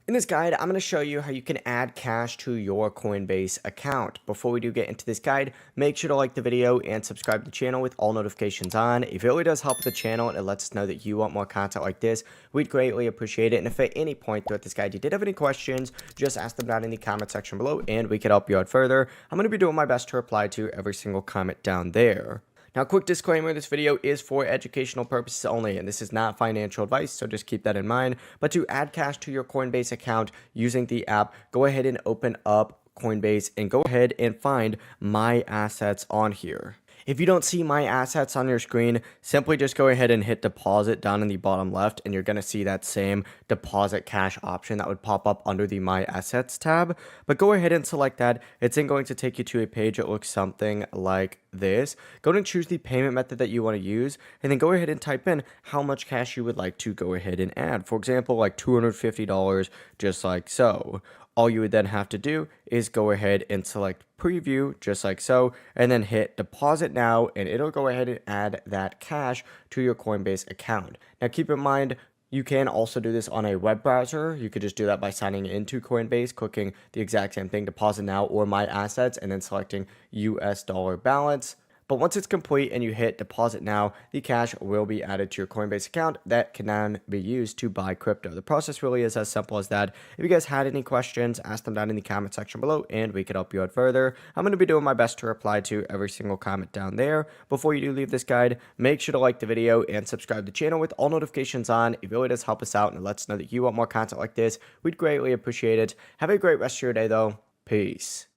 In this guide, I'm going to show you how you can add cash to your Coinbase account. Before we do get into this guide, make sure to like the video and subscribe to the channel with all notifications on. It really does help the channel and it lets us know that you want more content like this. We'd greatly appreciate it. And if at any point throughout this guide you did have any questions, just ask them down in the comment section below and we could help you out further. I'm going to be doing my best to reply to every single comment down there. Now, quick disclaimer, this video is for educational purposes only, and this is not financial advice, so just keep that in mind. But to add cash to your Coinbase account using the app, go ahead and open up Coinbase and go ahead and find My Assets on here. If you don't see My Assets on your screen, simply just go ahead and hit deposit down in the bottom left, and you're going to see that same deposit cash option that would pop up under the My Assets tab. But go ahead and select that. It's then going to take you to a page that looks something like this. Go ahead and choose the payment method that you want to use, and then go ahead and type in how much cash you would like to go ahead and add. For example, like $250, just like so. All you would then have to do is go ahead and select preview just like so, and then hit deposit now, and it'll go ahead and add that cash to your Coinbase account. Now keep in mind, you can also do this on a web browser. You could just do that by signing into Coinbase, clicking the exact same thing, deposit now or My Assets, and then selecting US dollar balance. But once it's complete and you hit deposit now, the cash will be added to your Coinbase account that can then be used to buy crypto. The process really is as simple as that. If you guys had any questions, ask them down in the comment section below and we could help you out further. I'm going to be doing my best to reply to every single comment down there. Before you do leave this guide, make sure to like the video and subscribe to the channel with all notifications on. It really does help us out and it lets us know that you want more content like this. We'd greatly appreciate it. Have a great rest of your day though. Peace.